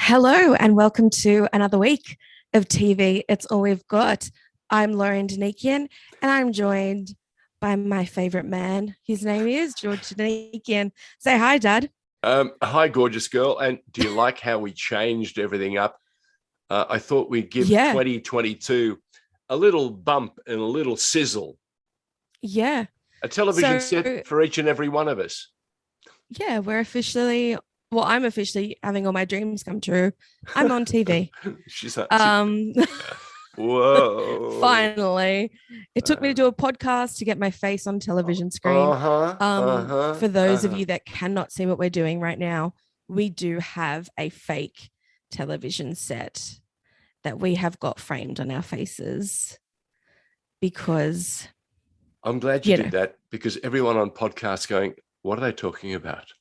Hello, and welcome to another week of TV. It's all we've got. I'm Lauren Danikian, and I'm joined by my favorite man. His name is George Danikian. Say hi, Dad. Hi, gorgeous girl. And do you like how we changed everything up? I thought we'd give Yeah, 2022 a little bump and a little sizzle, yeah. a television set So, for each and every one of us. yeah, I'm officially having all my dreams come true. I'm on TV. She's like, Um, whoa. Finally, it took me to Uh, do a podcast to get my face on television screen. uh-huh, uh-huh, For those of uh-huh. you that cannot see what we're doing right now, we do have a fake television set that we have got framed on our faces because, I'm glad you you did know, that because everyone on podcasts going, what are they talking about?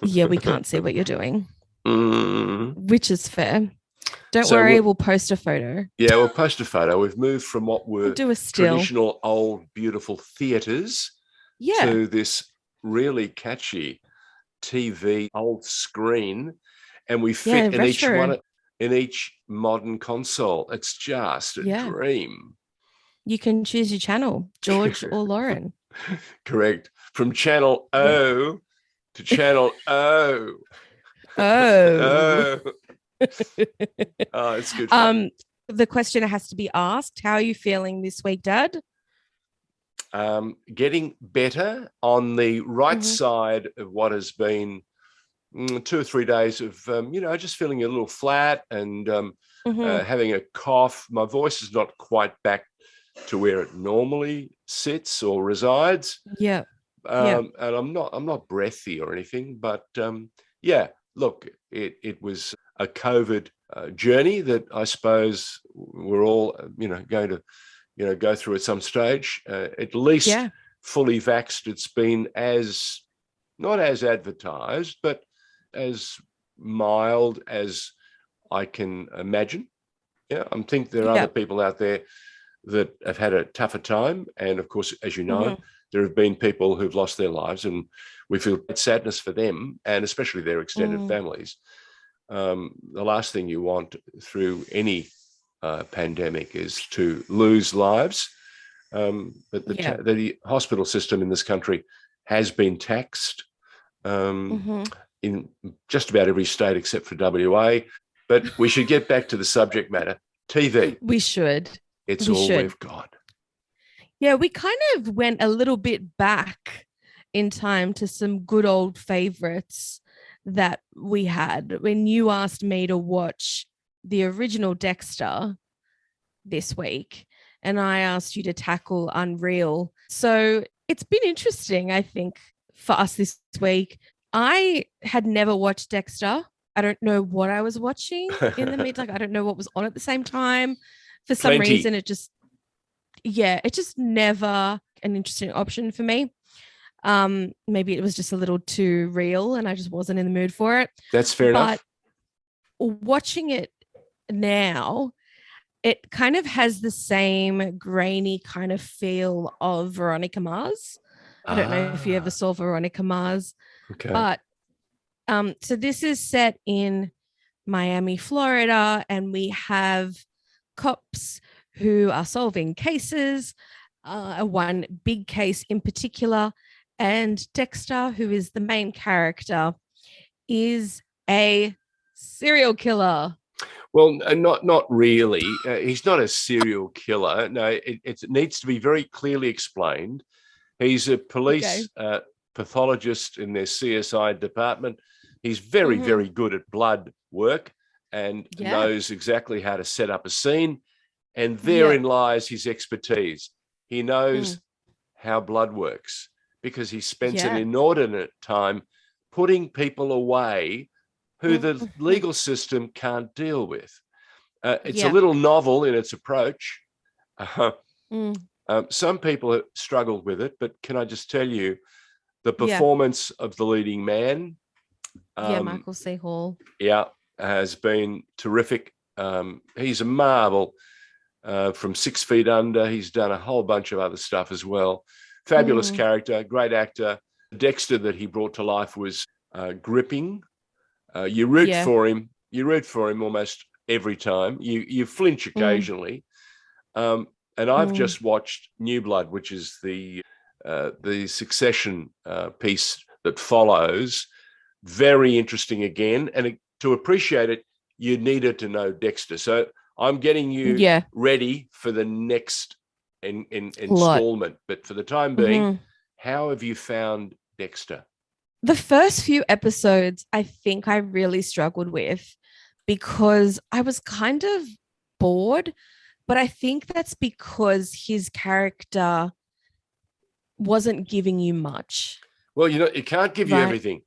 yeah, we can't see what you're doing, Mm. which is fair. Don't So worry, we'll, we'll post a photo. yeah, we'll post a photo. We've moved from what We'll were do a still. traditional old, beautiful theatres Yeah, to this really catchy TV old screen, and we yeah, fit in each retro. one in each modern console. It's just a Yeah, dream. you can choose your channel, George or Lauren. Correct. From channel Yeah. O to channel O. Oh. Oh, oh, it's good fun. um, the question has to be asked. How are you feeling this week, Dad? Getting better on the right Mm-hmm. side of what has been 2 or 3 days of just feeling a little flat and Mm-hmm. having a cough. My voice is not quite back to where it normally sits or resides, Yeah. Yeah. and I'm not breathy or anything. But yeah, look, it was a COVID journey that I suppose we're all going to go through at some stage. At least Yeah. fully vaxxed, it's been as not as advertised, but as mild as I can imagine. Yeah, I think there are other Yeah. people out there that have had a tougher time, and of course, as you know, Mm-hmm. there have been people who've lost their lives, and we feel sadness for them, and especially their extended Mm. families. The last thing you want through any pandemic is to lose lives. But Yeah. the hospital system in this country has been taxed um, Mm-hmm. in just about every state except for WA. But we should get back to the subject matter. TV, We should. it's We all should. we've got. Yeah, we kind of went a little bit back in time to some good old favorites that we had. When you asked me to watch the original Dexter this week, and I asked you to tackle Unreal. So it's been interesting, I think, for us this week. I had never watched Dexter. I don't know what I was watching in the mid. Like, I don't know what was on at the same time. For some reason, Plenty. it just never an interesting option for me. Maybe it was just a little too real and I just wasn't in the mood for it. That's fair But enough. watching it now, it kind of has the same grainy kind of feel of Veronica Mars. I don't know if you ever Ah, saw Veronica Mars, okay. but so this is set in Miami, Florida, and we have cops who are solving cases, one big case in particular. And Dexter, who is the main character, is a serial killer. Well, not really. He's not a serial killer. No, it needs to be very clearly explained. He's a Okay. police pathologist in their CSI department. He's very, Mm-hmm. very good at blood work and Yeah. knows exactly how to set up a scene. And Yeah. therein lies his expertise. He Mm. knows how blood works because he spends an Yeah. inordinate time putting people away who the Mm-hmm. legal system can't deal with. It's a Yeah. little novel in its approach. Uh, Mm. some people have struggled with it, but can I just tell you, the Yeah. performance of the leading man, Yeah. um, Michael C. Hall. yeah, has been terrific. He's a marvel. From 6 Feet Under, he's done a whole bunch of other stuff as well. Fabulous Mm. character, great actor. Dexter that he brought to life was gripping. You root Yeah. for him, You root for him almost every time. You flinch occasionally. And I've just watched New Blood, which is the Succession piece that follows. Very interesting again. And to appreciate it, you needed to know Dexter. So I'm getting you ready for the next installment. But for the time being, how have you found Dexter? The first few episodes, I think I really struggled with because I was kind of bored, but I think that's because his character wasn't giving you much. Well, it can't give you everything.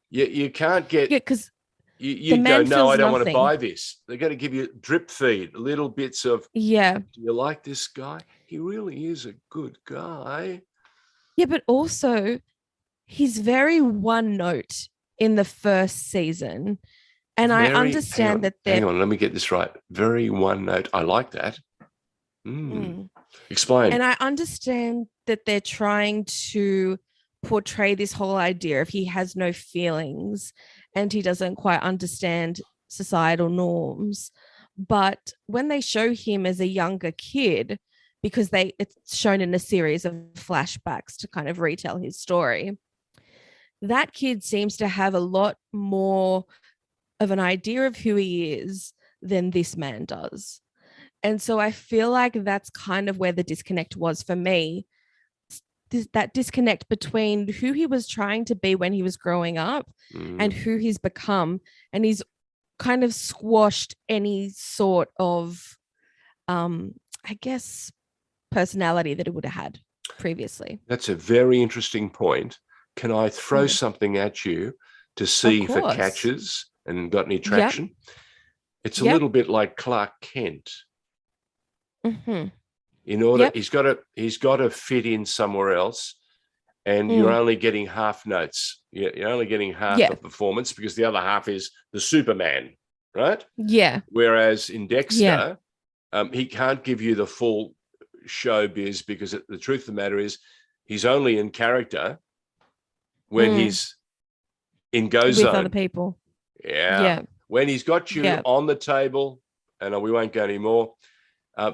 You can't get... Yeah, because you go, no, I don't want to buy this. They're going to give you drip feed, little bits of, do you like this guy? He really is a good guy. Yeah, but also he's very one note in the first season. And I understand that hang on, let me get this right. Very one note. I like that. Explain. And I understand that they're trying to portray this whole idea of he has no feelings and he doesn't quite understand societal norms. But when they show him as a younger kid, because it's shown in a series of flashbacks to kind of retell his story, that kid seems to have a lot more of an idea of who he is than this man does. And so I feel like that's kind of where the disconnect was for me. That disconnect between who he was trying to be when he was growing up and who he's become. And he's kind of squashed any sort of, I guess, personality that he would have had previously. That's a very interesting point. Can I throw something at you to see if it catches and got any traction? It's a little bit like Clark Kent. In order, he's got to fit in somewhere else, and you're only getting half notes. You're only getting half the performance because the other half is the Superman, right? Yeah. Whereas in Dexter, he can't give you the full showbiz because the truth of the matter is he's only in character when he's in go zone with other people. Yeah. When he's got you on the table, and we won't go anymore.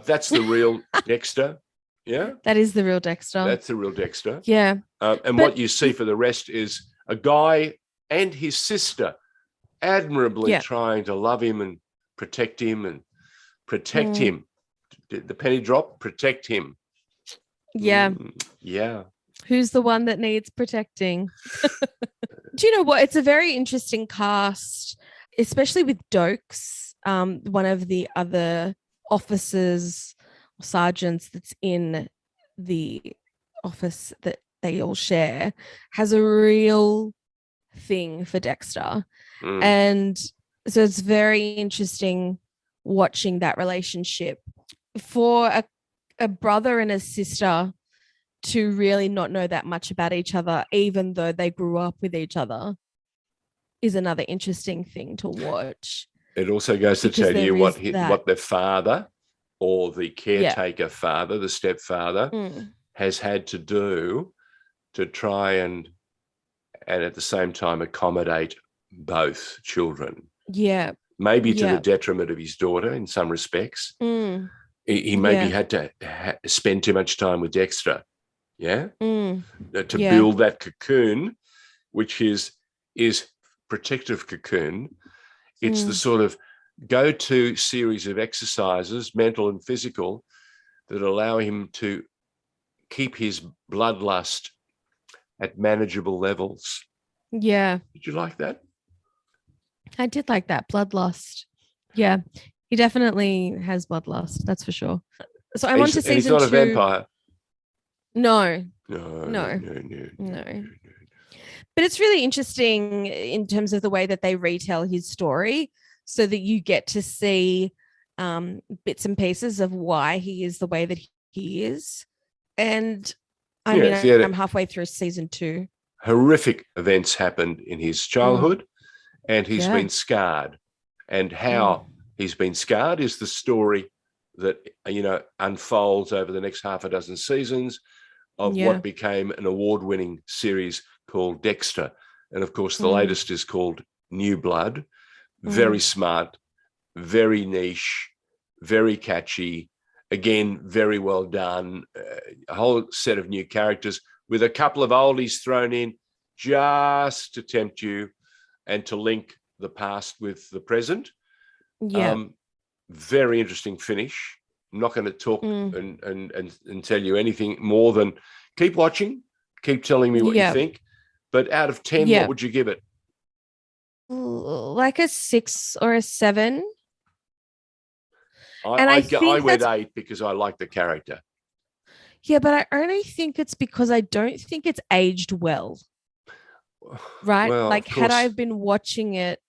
That's the real Dexter. Yeah. That is the real Dexter. That's the real Dexter. Yeah. And what you see for the rest is a guy and his sister admirably trying to love him and protect him him. Did the penny drop? Protect him. Yeah. Yeah. Who's the one that needs protecting? Do you know what? It's a very interesting cast, especially with Dokes, one of the other officers, sergeants that's in the office that they all share, has a real thing for Dexter. And so it's very interesting watching that relationship. For a brother and a sister to really not know that much about each other, even though they grew up with each other, is another interesting thing to watch. It also goes to tell you what their father or the caretaker father, the stepfather, has had to do to try and at the same time accommodate both children. Yeah. Maybe to the detriment of his daughter in some respects. He maybe had to spend too much time with Dexter. Yeah. To build that cocoon, which is protective cocoon. It's the sort of go-to series of exercises, mental and physical, that allow him to keep his bloodlust at manageable levels. Yeah. Did you like that? I did like that, bloodlust. Yeah. He definitely has bloodlust, that's for sure. So I'm on to season 2. He's not a vampire. No. No. But it's really interesting in terms of the way that they retell his story, so that you get to see bits and pieces of why he is the way that he is. And I'm halfway through season 2. Horrific events happened in his childhood, and he's been scarred. And how he's been scarred is the story that unfolds over the next half a dozen seasons of what became an award-winning series called Dexter. And of course, the latest is called New Blood. very smart, very niche, very catchy. Again, very well done. A whole set of new characters with a couple of oldies thrown in just to tempt you and to link the past with the present. Yeah. Very interesting finish. I'm not going to talk and tell you anything more than keep watching, keep telling me what you think. But out of 10, what would you give it? Like a 6 or a 7. I went 8 because I like the character. Yeah, but I only think it's because I don't think it's aged well. Right? Well, like, had I been watching it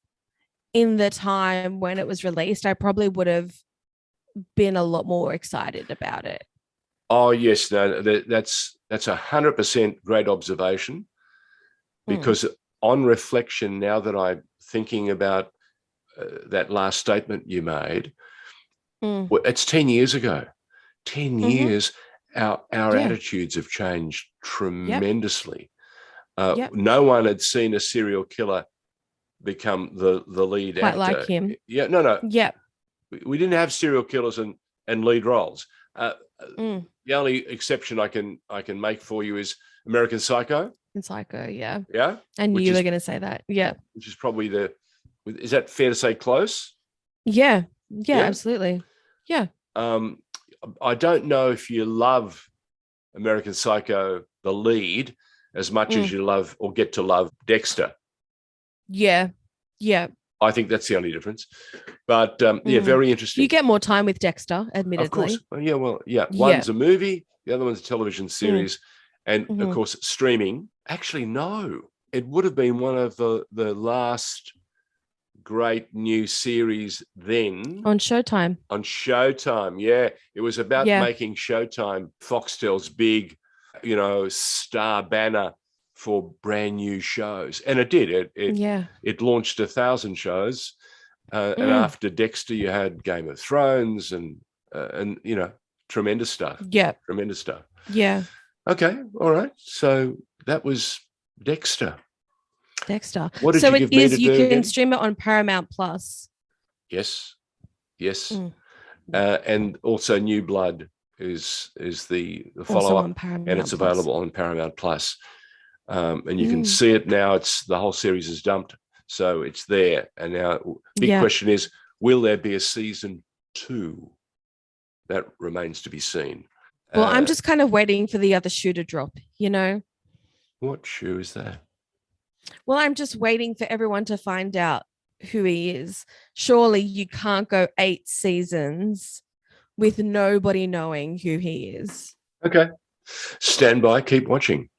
in the time when it was released, I probably would have been a lot more excited about it. Oh, yes. No, that's 100% great observation. Because on reflection, now that I'm thinking about that last statement you made, it's 10 years ago. 10 years, our attitudes have changed tremendously. No one had seen a serial killer become the lead Quite actor. like him. Yeah, no. Yeah. We didn't have serial killers and lead roles. The only exception I can make for you is American Psycho. Psycho, yeah. Yeah. I knew you were going to say that. Yeah. Which is probably is that fair to say close? Yeah. Yeah, absolutely. Yeah. I don't know if you love American Psycho, the lead, as much as you love or get to love Dexter. Yeah. Yeah. I think that's the only difference. But very interesting. You get more time with Dexter, admittedly. Of course. One's a movie, the other one's a television series. And of course, streaming. Actually, no. It would have been one of the last great new series then. On Showtime. On Showtime, yeah. It was about making Showtime Foxtel's big, star banner for brand new shows. And it did. It launched 1,000 shows. And after Dexter, you had Game of Thrones and tremendous stuff. Yeah. Tremendous stuff. Yeah. Okay. All right. So that was Dexter. What did you give me to do? You can again? stream it on Paramount Plus. Yes. And also New Blood is the follow-up, and it's available on Paramount Plus. And you can see it now. It's the whole series is dumped, so it's there. And now, big question is, will there be a season 2? That remains to be seen. Well, I'm just kind of waiting for the other shoe to drop. What shoe is that? Well, I'm just waiting for everyone to find out who he is. Surely you can't go 8 seasons with nobody knowing who he is. Okay. Stand by, keep watching.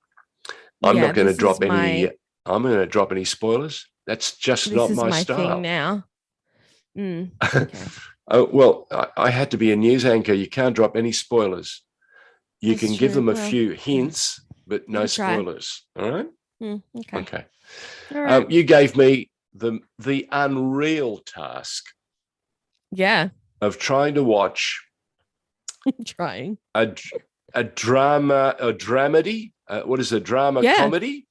I'm not going to drop any. I'm going to drop any spoilers. That's just not my style. Thing now. Okay. Well, I had to be a news anchor. You can't drop any spoilers. You can give them a few hints, but no spoilers. All right. Okay. All right. You gave me the unreal task. Yeah. Of trying to watch. A dramedy. What is a drama comedy?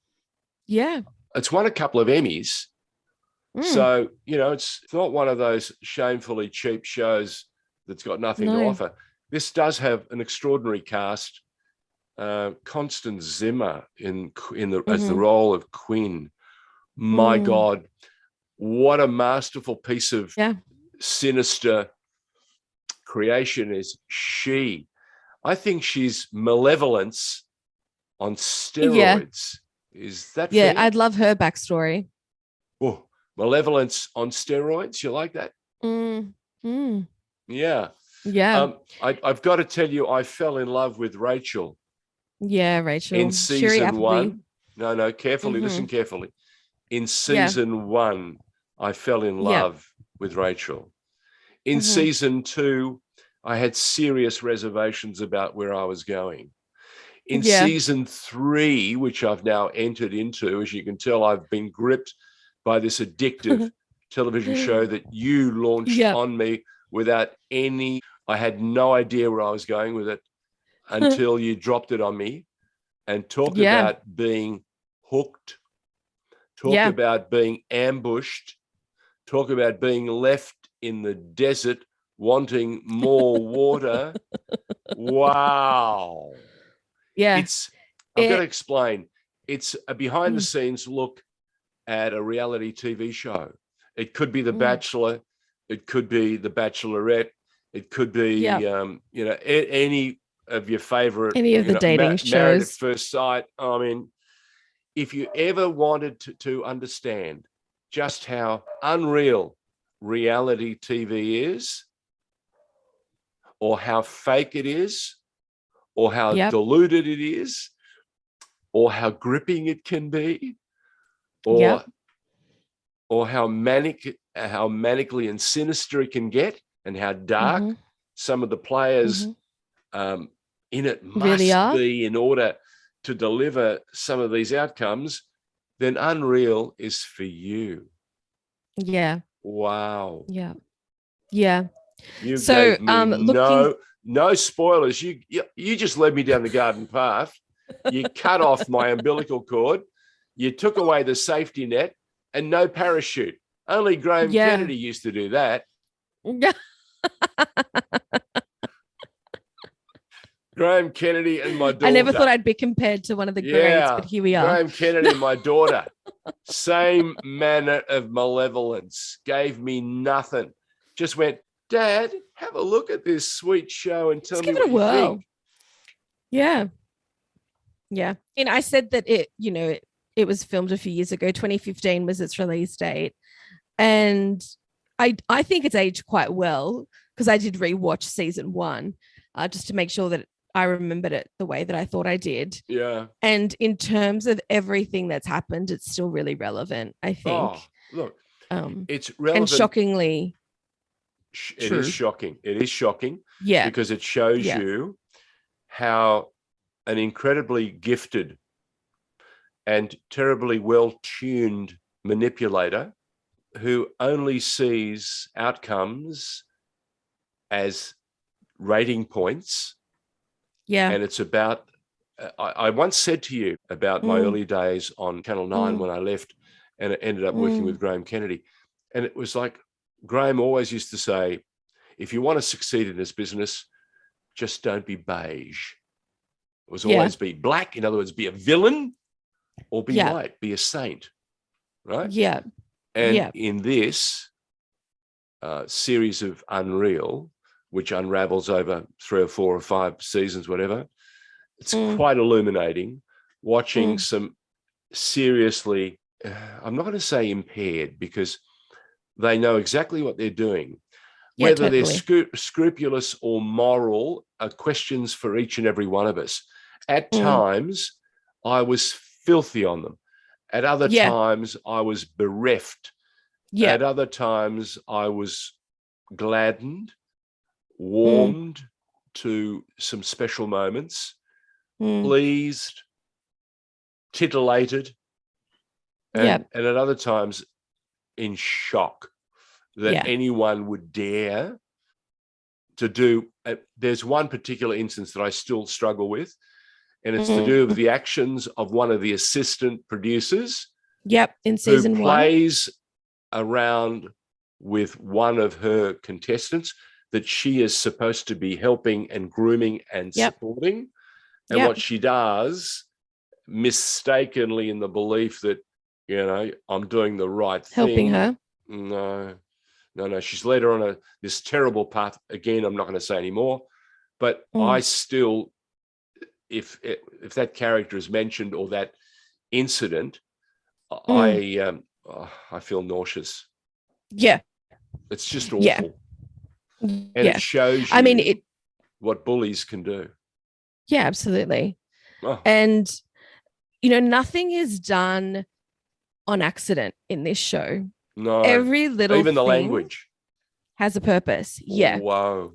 Yeah. It's won a couple of Emmys. So, it's not one of those shamefully cheap shows that's got nothing to offer. This does have an extraordinary cast. Constance Zimmer as the role of Quinn. My God, what a masterful piece of sinister creation is she. I think she's malevolence on steroids. Is that fair? I'd love her backstory. Oh, malevolence on steroids. You like that? Yeah. I've got to tell you, I fell in love with Rachel. Yeah, Rachel. In season 1. No, carefully. Listen carefully. In season 1, I fell in love with Rachel. In season 2, I had serious reservations about where I was going. In season 3, which I've now entered into, as you can tell, I've been gripped by this addictive television show that you launched on me without any. I had no idea where I was going with it until you dropped it on me. And talk about being hooked. Talk about being ambushed. Talk about being left in the desert wanting more water. Wow. Yeah. I've got to explain. It's a behind the Mm. scenes look at a reality TV show. It could be The Mm. Bachelor. It could be The Bachelorette. It could be, Yep. any of your favorite, Any of the dating Married at shows. First Sight. I mean, if you ever wanted to understand just how unreal reality TV is, or how fake it is, or how Yep. diluted it is, or how gripping it can be, or Yep. how manically and sinister it can get, and how dark Mm-hmm. some of the players Mm-hmm. in it Really must are. be in order to deliver some of these outcomes, then Unreal is for you. Yeah. Wow. Yeah. Yeah. You So gave me looking no spoilers. You just led me down the garden path. You cut off my umbilical cord. You took away the safety net, and no parachute. Only Graham yeah. Kennedy used to do that. Yeah. Graham Kennedy and my I never thought daughter. I'd be compared to one of the greats, but Yeah, here we are. Graham Kennedy and my daughter. Same manner of malevolence. Gave me nothing. Just went, Dad, have a look at this sweet show and tell Let's me give it what a you whirl. think. Yeah. Yeah. And I said that it was filmed a few years ago. 2015 was its release date. And I think it's aged quite well because I did rewatch season one just to make sure that I remembered it the way that I thought I did. Yeah. And in terms of everything that's happened, it's still really relevant, I think. Oh, look, it's And relevant. shockingly It is true. shocking. It is shocking. Yeah. Because it shows Yeah. you how an incredibly gifted and terribly well-tuned manipulator who only sees outcomes as rating points. Yeah. And it's about, I once said to you about my early days on Channel 9 when I left and ended up working with Graham Kennedy. And it was like, Graham always used to say, if you want to succeed in this business, just don't be beige. It was always be black. In other words, be a villain, or be white, be a saint, right? Yeah. And in this series of Unreal, which unravels over 3 or 4 or 5 seasons, whatever, it's quite illuminating watching some seriously, I'm not going to say impaired, because they know exactly what they're doing. Yeah, Whether totally. they're scrupulous or moral are questions for each and every one of us. At times, I was filthy on them. At other times, I was bereft. Yeah. At other times, I was gladdened, warmed to some special moments, pleased, titillated, and at other times in shock that anyone would dare to do. There's one particular instance that I still struggle with, and it's to do with the actions of one of the assistant producers. Yep, in season who plays around with one of her contestants that she is supposed to be helping and grooming and supporting. And what she does, mistakenly in the belief that, I'm doing the right thing. Helping her. No. She's led her on this terrible path. Again, I'm not going to say any more, but I still, if that character is mentioned or that incident, I feel nauseous. Yeah. It's just awful. And it shows you what bullies can do. Yeah, absolutely. And, nothing is done on accident in this show. No. Every little even the thing language has a purpose. Yeah. Whoa.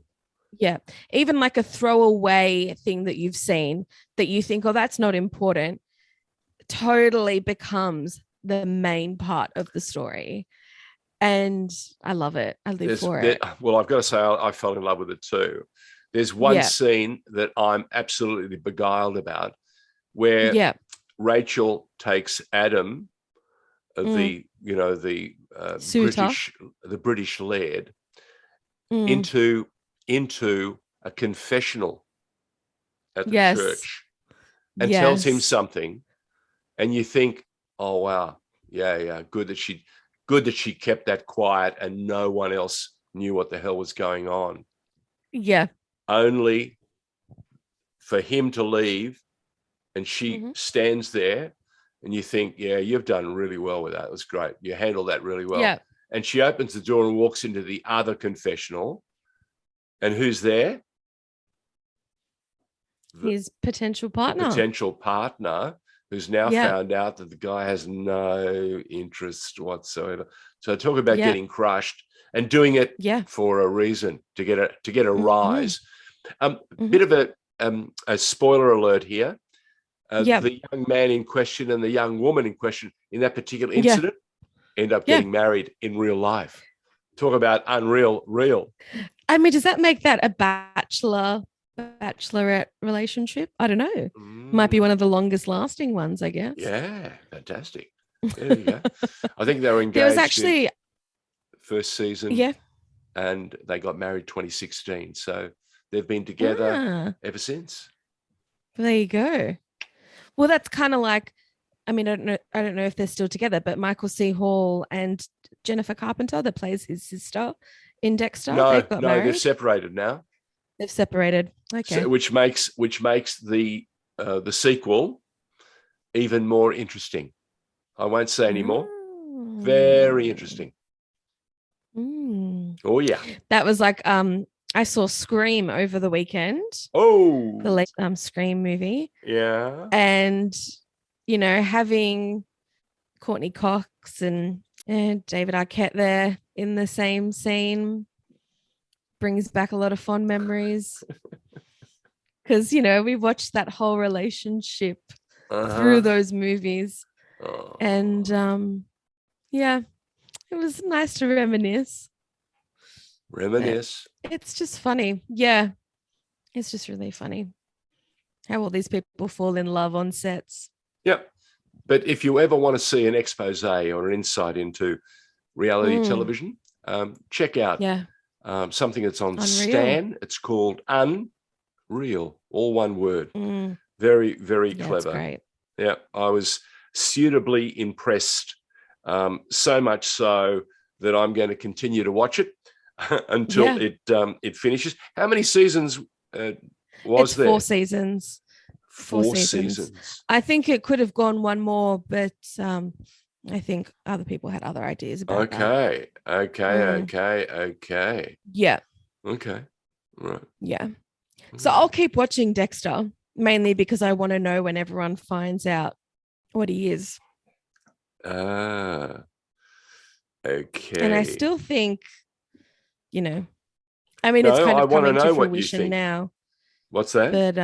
Yeah. Even like a throwaway thing that you've seen that you think, oh, that's not important, totally becomes the main part of the story. And I love it. I live for it. Well, I've got to say, I fell in love with it too. There's one scene that I'm absolutely beguiled about, where Rachel takes Adam, the Suitor. the British laird Mm. into a confessional at the Yes. church and tells him Yes. something, and you think, oh wow, yeah, good that she kept that quiet and no one else knew what the hell was going on. Yeah. Only for him to leave, and she stands there, and you think, yeah, you've done really well with that. It was great. You handled that really well. Yeah. And she opens the door and walks into the other confessional. And who's there? His potential The partner. potential partner, who's now Yeah. found out that the guy has no interest whatsoever. So talk about Yeah. getting crushed and doing it Yeah. for a reason, to get a rise. Mm-hmm. Bit of a spoiler alert here. Yeah. The young man in question and the young woman in question in that particular Yeah. incident end up Yeah. getting married in real life. Talk about unreal, real. I mean, does that make that a bachelorette relationship? I don't know. Might be one of the longest lasting ones, I guess. Yeah, fantastic. There you go. I think they were engaged There was actually in first season, yeah. and they got married 2016. So they've been together ever since. There you go. Well, that's kind of like, I mean, I don't know if they're still together, but Michael C. Hall and Jennifer Carpenter, that plays his sister in Dexter, they got married. They've separated now. They've separated. Okay. So, which makes the sequel even more interesting. I won't say anymore. Very interesting. Oh yeah. That was like I saw Scream over the weekend. Oh, the late Scream movie. Yeah. And having Courtney Cox and David Arquette there in the same scene brings back a lot of fond memories. Because we watched that whole relationship through those movies. And yeah, it was nice to reminisce. It's just funny. Yeah. It's just really funny how all these people fall in love on sets. Yep. But if you ever want to see an expose or an insight into reality television, check out something that's on Unreal. Stan. It's called Unreal, all one word. Very, very clever. That's great. Yeah, I was suitably impressed, so much so that I'm going to continue to watch it until it finishes. How many seasons was there? 4 seasons. 4 seasons. I think it could have gone one more, but I think other people had other ideas about that. Okay. Yeah. Okay. Right. Yeah. So I'll keep watching Dexter, mainly because I want to know when everyone finds out what he is. Okay. And I still think, I mean, it's kind of coming to fruition now. What's that? But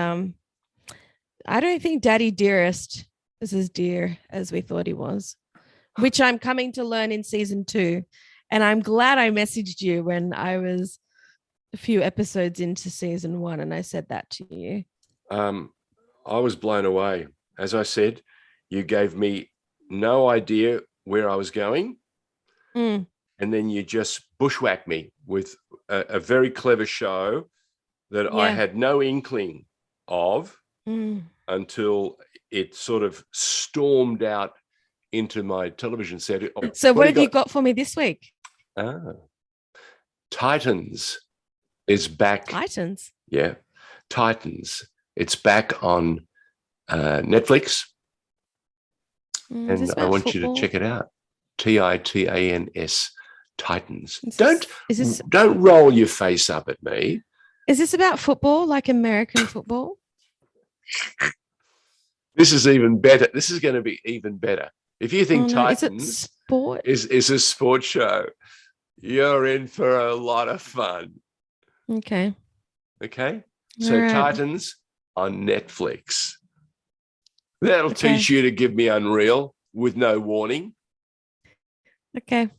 I don't think Daddy Dearest is as dear as we thought he was, which I'm coming to learn in season 2. And I'm glad I messaged you when I was a few episodes into season 1 and I said that to you. I was blown away. As I said, you gave me no idea where I was going. And then you just bushwhacked me with a very clever show that I had no inkling of until it sort of stormed out into my television set. So what have you got for me this week? Titans is back. Titans? Yeah. Titans. It's back on Netflix. And I want you to check it out. Titans. Titans. Don't roll your face up at me. Is this about football, like American football? This is even better. This is going to be even better. If you think Titans is a sports show, you're in for a lot of fun. Okay. So Titans on Netflix. That'll teach you to give me Unreal with no warning. Okay.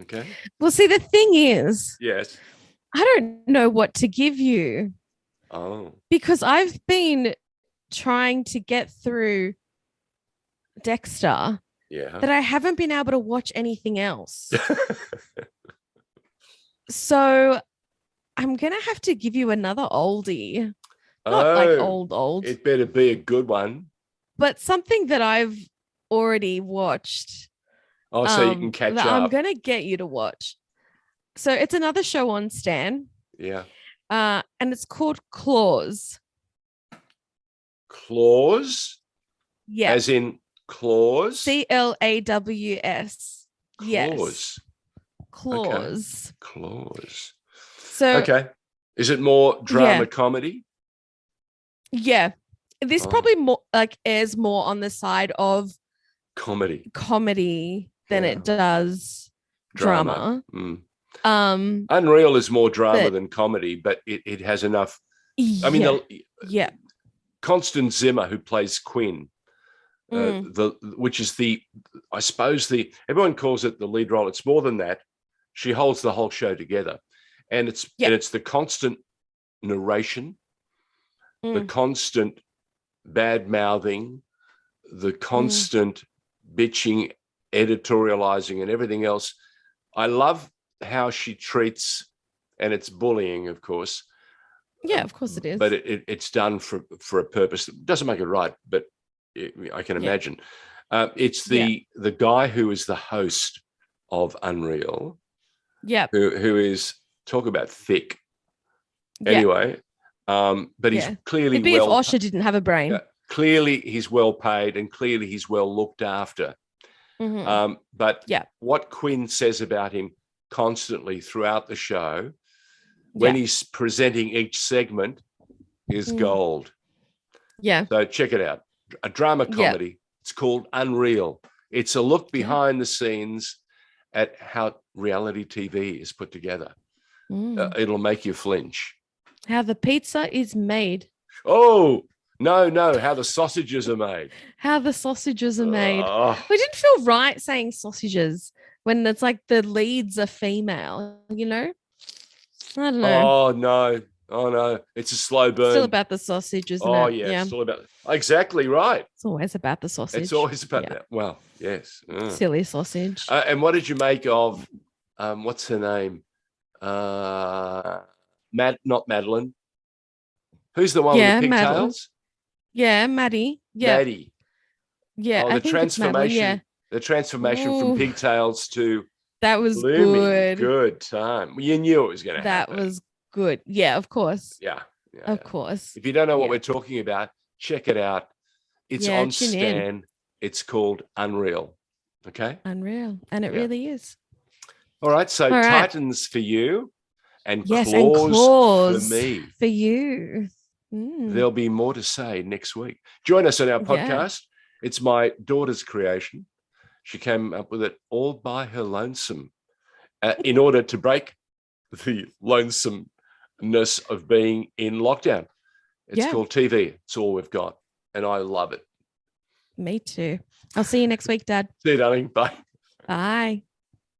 Okay. Well, see, the thing is, yes, I don't know what to give you. Oh. Because I've been trying to get through Dexter Yeah. that I haven't been able to watch anything else. So I'm gonna have to give you another oldie. Not like Oh, old, it better be a good one. but something that I've already watched. Oh, so you can catch That I'm up. gonna get you to watch. So it's another show on Stan. Yeah. And it's called Claws. Claws, Yeah. as in claws. CLAWS. Yes. Claws. Okay. Claws. Claws. So Okay. Is it more drama yeah. comedy? Yeah. This Oh, probably more like airs more on the side of comedy. comedy than Yeah. it does Drama. drama. Mm. Um, Unreal is more drama but than comedy, but it has enough. I mean, yeah. Yeah. Constance Zimmer, who plays Quinn, Mm, which is I suppose everyone calls it the lead role. It's more than that. She holds the whole show together, and yeah. it's the constant narration, the Mm, constant bad mouthing, the mm. constant bitching, editorializing, and everything else. I love how she treats, and it's bullying, of course, Yeah, of course it but is. it's done for a purpose. It doesn't make it right, but I can Yeah. imagine. It's Yeah. the guy who is the host of Unreal, Yeah. who is, talk about thick. Yeah. Anyway, but he's Yeah. clearly It'd be if Osher didn't have a brain. clearly he's well paid, and clearly he's well looked after. But Yeah. what Quinn says about him constantly throughout the show, when Yeah. he's presenting each segment, is gold. Yeah. So check it out. A drama Yeah. comedy. It's called Unreal. It's a look Yeah. behind the scenes at how reality TV is put together. It'll make you flinch. How the pizza is made. Oh, no, how the sausages are made. How the sausages are made. Oh, We didn't feel right saying sausages when it's like the leads are female, you know? I don't know. oh no. It's a slow It's still burn. about the sausage, isn't Oh it? yeah, Yeah. it's all about, exactly right. It's always about the sausage. It's always about yeah. that. Well, yes. Silly sausage. And what did you make of what's her name? Not Madeline. Who's the one with the Madeline. pigtails? Yeah, Maddie. Yeah. Maddie. Yeah, Oh, I think it's Madeline. Yeah. The transformation from Ooh, pigtails to that was blooming. good. Good time. You knew it was going to happen. That was good. Yeah, of course. Yeah. Of course. If you don't know what we're talking about, check it out. It's on Stan. It's called Unreal. Okay. Unreal. And it really is. All right. So Titans for you and yes, claws, and claws for me. For you. There'll be more to say next week. Join us on our podcast. It's my daughter's creation. She came up with it all by her lonesome in order to break the lonesomeness of being in lockdown. It's called TV. It's all we've got. And I love it. Me too. I'll see you next week, Dad. See you, darling. Bye. Bye.